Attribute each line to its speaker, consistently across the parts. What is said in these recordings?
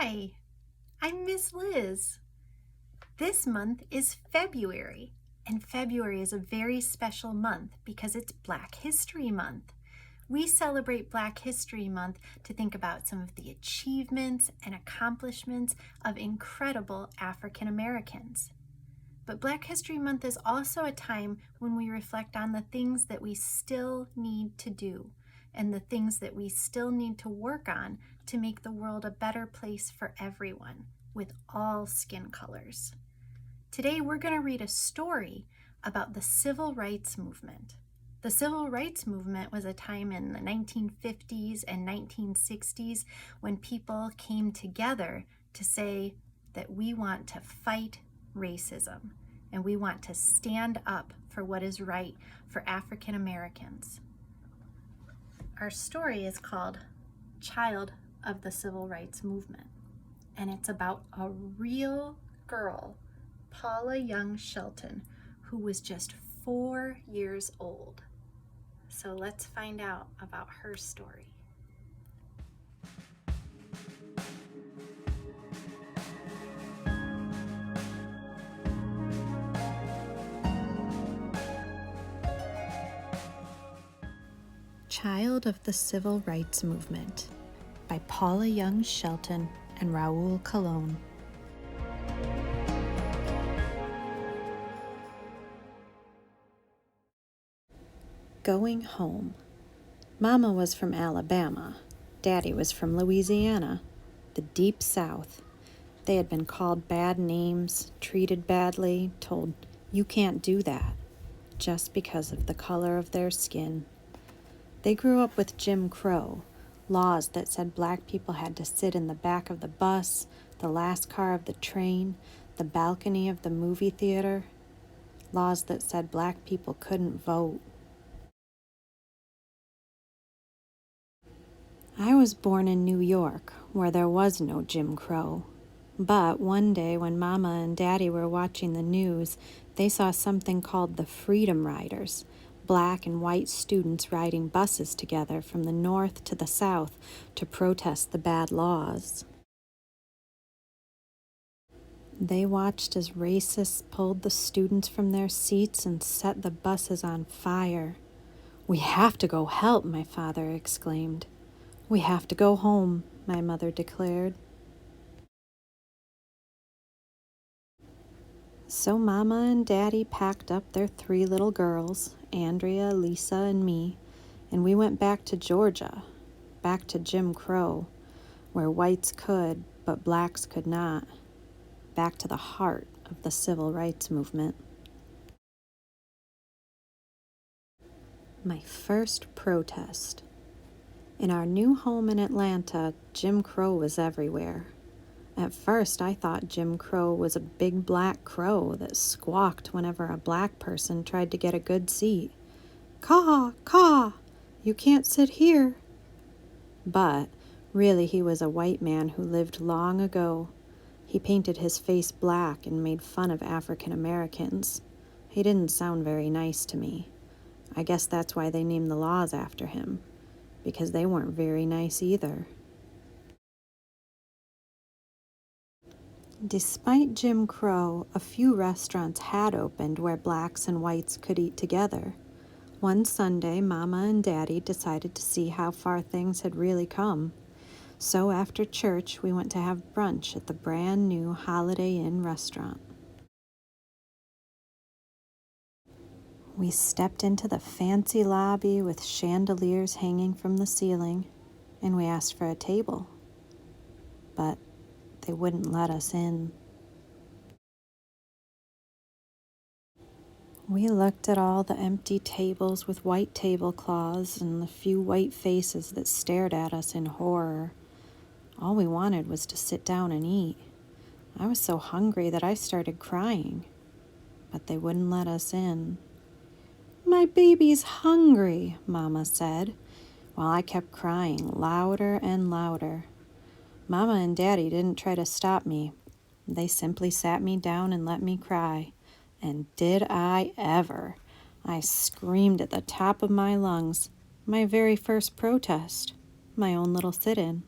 Speaker 1: Hi, I'm Miss Liz. This month is February, and February is a very special month because it's Black History Month. We celebrate Black History Month to think about some of the achievements and accomplishments of incredible African Americans. But Black History Month is also a time when we reflect on the things that we still need to do and the things that we still need to work on to make the world a better place for everyone with all skin colors. Today we're going to read a story about the Civil Rights Movement. The Civil Rights Movement was a time in the 1950s and 1960s when people came together to say that we want to fight racism and we want to stand up for what is right for African Americans. Our story is called Child of the Civil Rights Movement, and it's about a real girl, Paula Young Shelton, who was just 4 years old. So let's find out about her story. Child of the Civil Rights Movement by Paula Young Shelton and Raul Colon. Going home. Mama was from Alabama. Daddy was from Louisiana, the deep South. They had been called bad names, treated badly, told, "You can't do that," just because of the color of their skin. They grew up with Jim Crow, laws that said black people had to sit in the back of the bus, the last car of the train, the balcony of the movie theater, laws that said black people couldn't vote. I was born in New York, where there was no Jim Crow. But one day when Mama and Daddy were watching the news, they saw something called the Freedom Riders, black and white students riding buses together from the north to the south to protest the bad laws. They watched as racists pulled the students from their seats and set the buses on fire. "We have to go help," my father exclaimed. "We have to go home," my mother declared. So Mama and Daddy packed up their 3 little girls, Andrea, Lisa, and me, and we went back to Georgia, back to Jim Crow, where whites could, but blacks could not, back to the heart of the Civil Rights Movement. My first protest. In our new home in Atlanta, Jim Crow was everywhere. At first, I thought Jim Crow was a big black crow that squawked whenever a black person tried to get a good seat. "Caw, caw, you can't sit here." But really, he was a white man who lived long ago. He painted his face black and made fun of African Americans. He didn't sound very nice to me. I guess that's why they named the laws after him, because they weren't very nice either. Despite Jim Crow, a few restaurants had opened where blacks and whites could eat together. One Sunday, Mama and Daddy decided to see how far things had really come. So after church, we went to have brunch at the brand new Holiday Inn restaurant. We stepped into the fancy lobby with chandeliers hanging from the ceiling, and we asked for a table. But they wouldn't let us in. We looked at all the empty tables with white tablecloths and the few white faces that stared at us in horror. All we wanted was to sit down and eat. I was so hungry that I started crying, but they wouldn't let us in. "My baby's hungry," Mama said, while I kept crying louder and louder. Mama and Daddy didn't try to stop me. They simply sat me down and let me cry. And did I ever! I screamed at the top of my lungs. My very first protest. My own little sit-in.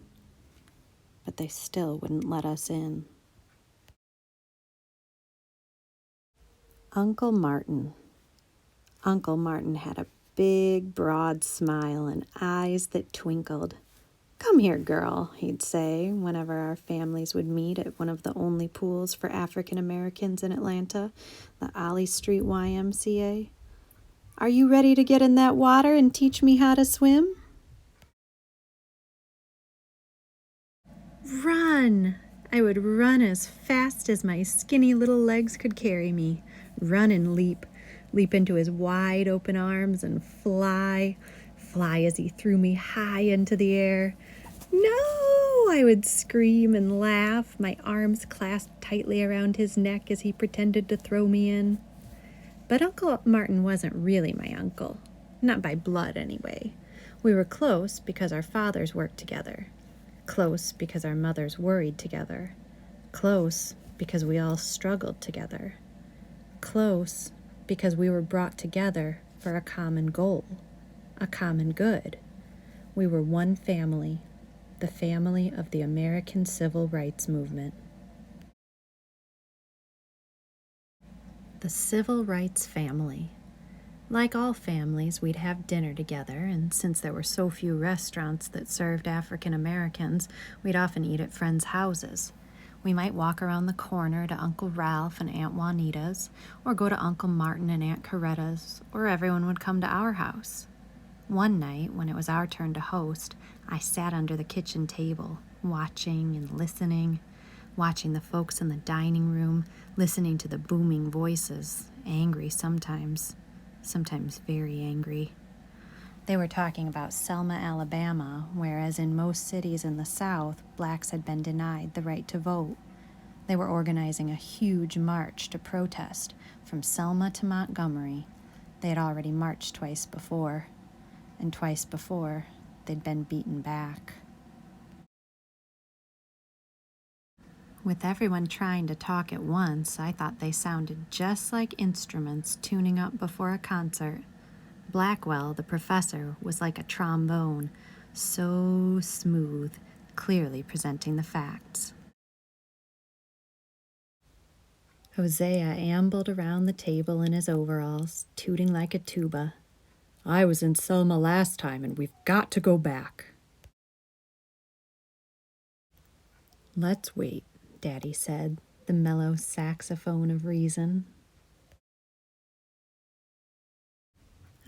Speaker 1: But
Speaker 2: but they still wouldn't let us in. Uncle Martin. Uncle Martin had a big, broad smile and eyes that twinkled. "Come here, girl," he'd say whenever our families would meet at one of the only pools for African Americans in Atlanta, the Ollie Street YMCA. "Are you ready to get in that water and teach me how to swim?"
Speaker 1: Run! I would run as fast as my skinny little legs could carry me. Run and leap. Leap into his wide open arms and fly. Fly as he threw me high into the air. "No!" I would scream and laugh, my arms clasped tightly around his neck as he pretended to throw me in. But Uncle Martin wasn't really my uncle. Not by blood, anyway. We were close because our fathers worked together. Close because our mothers worried together. Close because we all struggled together. Close because we were brought together for a common goal, a common good. We were one family, the family of the American Civil Rights Movement. The Civil Rights family. Like all families, we'd have dinner together, and since there were so few restaurants that served African Americans, we'd often eat at friends' houses. We might walk around the corner to Uncle Ralph and Aunt Juanita's, or go to Uncle Martin and Aunt Coretta's, or everyone would come to our house. One night, when it was our turn to host, I sat under the kitchen table, watching and listening, watching the folks in the dining room, listening to the booming voices, angry sometimes very angry. They were talking about Selma, Alabama, whereas in most cities in the South, blacks had been denied the right to vote. They were organizing a huge march to protest from Selma to Montgomery. They had already marched twice before, and twice before they'd been beaten back. With everyone trying to talk at once, I thought they sounded just like instruments tuning up before a concert. Blackwell, the professor, was like a trombone, so smooth, clearly presenting the facts. Hosea ambled around the table in his overalls, tooting like a tuba. "I was in Selma last time, and we've got to go back." "Let's wait," Daddy said, the mellow saxophone of reason.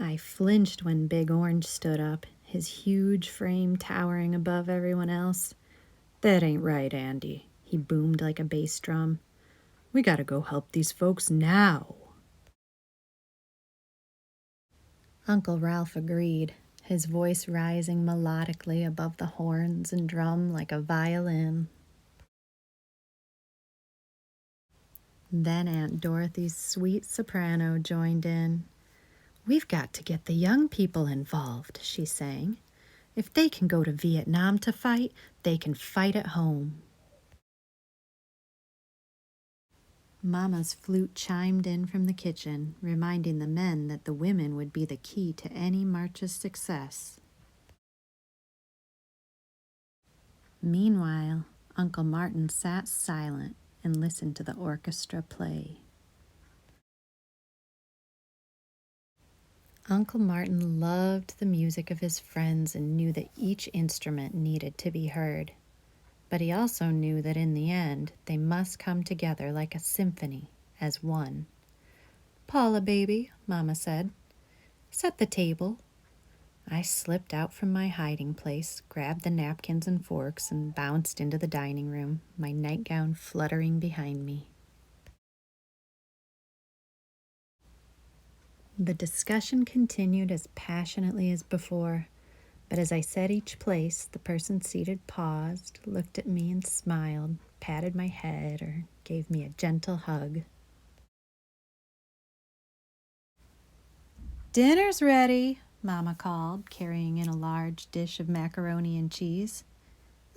Speaker 1: I flinched when Big Orange stood up, his huge frame towering above everyone else. "That ain't right, Andy," he boomed like a bass drum. "We gotta go help these folks now." Uncle Ralph agreed, his voice rising melodically above the horns and drum like a violin. Then Aunt Dorothy's sweet soprano joined in. "We've got to get the young people involved," she sang. "If they can go to Vietnam to fight, they can fight at home." Mama's flute chimed in from the kitchen, reminding the men that the women would be the key to any march's success. Meanwhile, Uncle Martin sat silent and listened to the orchestra play. Uncle Martin loved the music of his friends and knew that each instrument needed to be heard. But he also knew that in the end, they must come together like a symphony, as one. "Paula, baby," Mama said, "set the table." I slipped out from my hiding place, grabbed the napkins and forks, and bounced into the dining room, my nightgown fluttering behind me. The discussion continued as passionately as before, but as I said each place, the person seated paused, looked at me and smiled, patted my head, or gave me a gentle hug. "Dinner's ready," Mama called, carrying in a large dish of macaroni and cheese.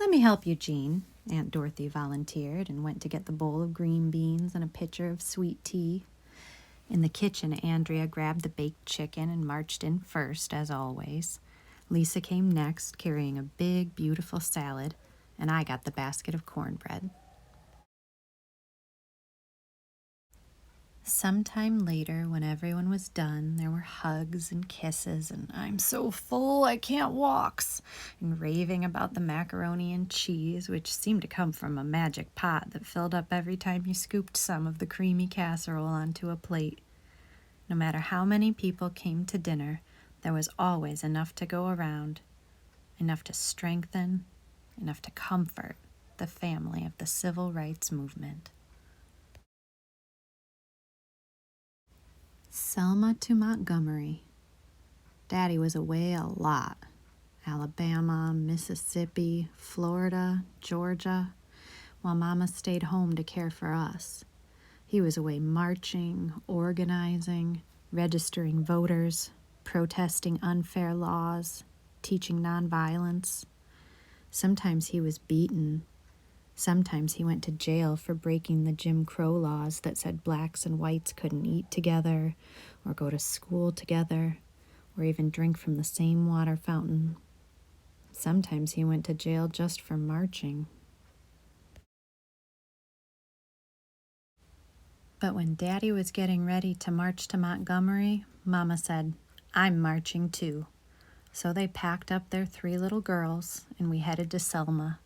Speaker 1: "Let me help you, Jean," Aunt Dorothy volunteered and went to get the bowl of green beans and a pitcher of sweet tea. In the kitchen, Andrea grabbed the baked chicken and marched in first, as always. Lisa came next, carrying a big, beautiful salad,
Speaker 2: and I got the basket of cornbread. Sometime later, when everyone was done, there were hugs and kisses and "I'm so full I can't walks," and raving about the macaroni and cheese, which seemed to come from a magic pot that filled up every time you scooped some of the creamy casserole onto a plate. No matter how many people came to dinner, there was always enough to go around, enough to strengthen, enough to comfort the family of the civil rights movement. Selma to Montgomery. Daddy was away a lot. Alabama, Mississippi, Florida, Georgia, while Mama stayed home to care for us. He was away marching, organizing, registering voters, protesting unfair laws, teaching nonviolence. Sometimes he was beaten. Sometimes he went to jail for breaking the Jim Crow laws that said blacks and whites couldn't eat together or go to school together or even drink from the same water fountain. Sometimes he went to jail just for marching. But when Daddy was getting ready to march to Montgomery, Mama said, "I'm marching too." So they packed up their 3 little girls and we headed to Selma.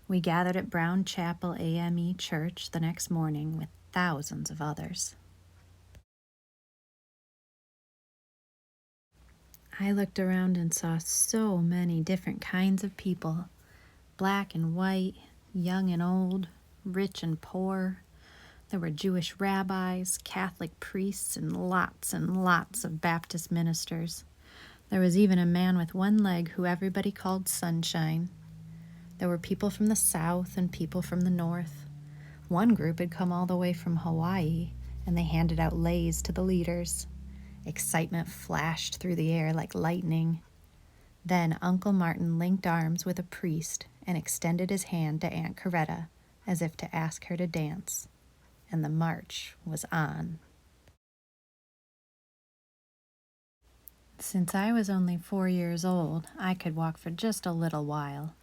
Speaker 2: We gathered at Brown Chapel AME Church the next morning with thousands of others. I looked around and saw so many different kinds of people, black and white, young and old, rich and poor. There were Jewish rabbis, Catholic priests, and lots of Baptist ministers. There was even a man with one leg who everybody called Sunshine. There were people from the South and people from the North. One group had come all the way from Hawaii, and they handed out leis to the leaders. Excitement flashed through the air like lightning. Then Uncle Martin linked arms with a priest and extended his hand to Aunt Coretta as if to ask her to dance. And the march was on. Since I was only 4 years old, I could walk for just a little while.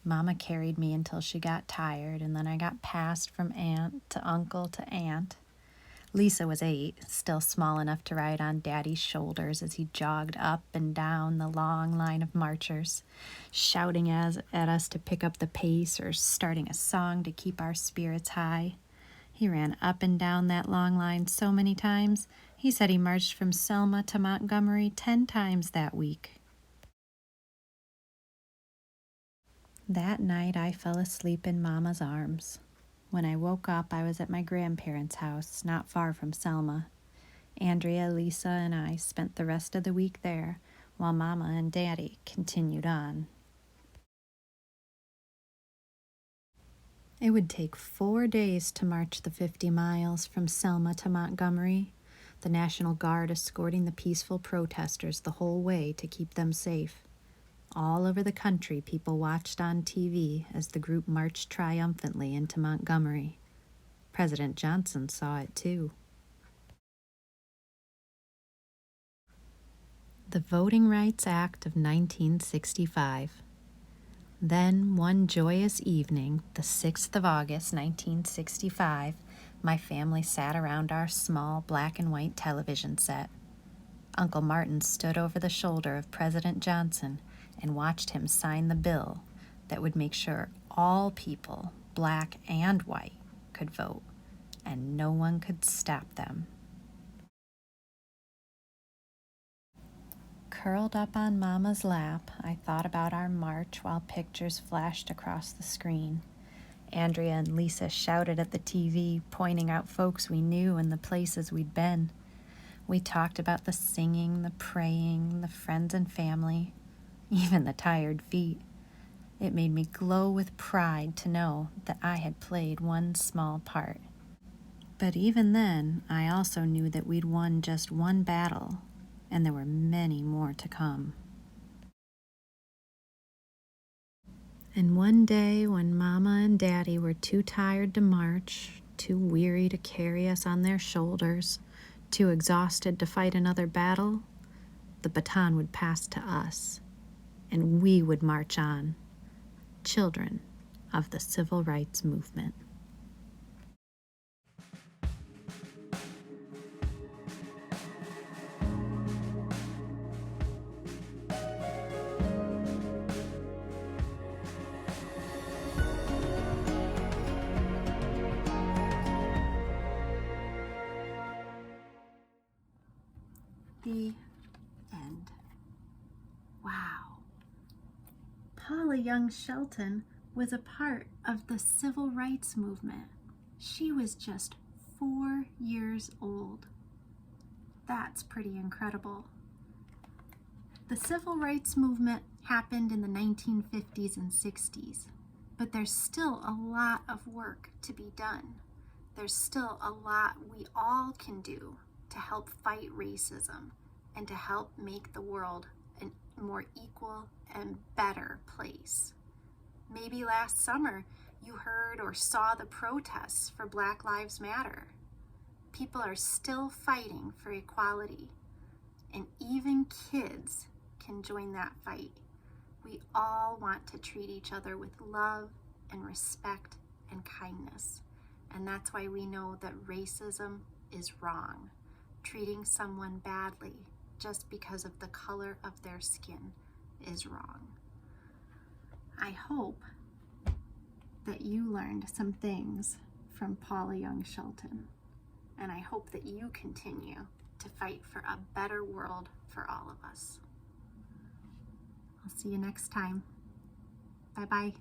Speaker 2: Mama carried me until she got tired, and then I got passed from aunt to uncle to aunt. Lisa was 8, still small enough to ride on Daddy's shoulders as he jogged up and down the long line of marchers, shouting at us to pick up the pace or starting a song to keep our spirits high. He ran up and down that long line so many times, he said he marched from Selma to Montgomery 10 times that week. That night I fell asleep in Mama's arms. When I woke up, I was at my grandparents' house, not far from Selma. Andrea, Lisa, and I spent the rest of the week there, while Mama and Daddy continued on. It would take 4 days to march the 50 miles from Selma to Montgomery, the National Guard escorting the peaceful protesters the whole way to keep them safe. All over the country, people watched on TV as the group marched triumphantly into Montgomery. President Johnson saw it too. The Voting Rights Act of 1965. Then, one joyous evening, the 6th of August, 1965, my family sat around our small black and white television set. Uncle Martin stood over the shoulder of President Johnson and watched him sign the bill that would make sure all people, black and white, could vote, and no one could stop them. Curled up on Mama's lap, I thought about our march while pictures flashed across the screen. Andrea and Lisa shouted at the TV, pointing out folks we knew and the places we'd been. We talked about the singing, the praying, the friends and family, even the tired feet. It made me glow with pride to know that I had played one small part. But even then, I also knew that we'd won just one battle, and there were many more to come. And one day, when Mama and Daddy were too tired to march, too weary to carry us on their shoulders, too exhausted to fight another battle, the baton would pass to us, and we would march on, children of the civil rights movement.
Speaker 1: The end. Wow. Paula Young Shelton was a part of the civil rights movement. She was just 4 years old. That's pretty incredible. The civil rights movement happened in the 1950s and 60s, but there's still a lot of work to be done. There's still a lot we all can do to help fight racism and to help make the world a more equal and better place. Maybe last summer you heard or saw the protests for Black Lives Matter. People are still fighting for equality, and even kids can join that fight. We all want to treat each other with love and respect and kindness, and that's why we know that racism is wrong. Treating someone badly just because of the color of their skin is wrong. I hope that you learned some things from Paula Young Shelton, and I hope that you continue to fight for a better world for all of us. I'll see you next time. Bye-bye.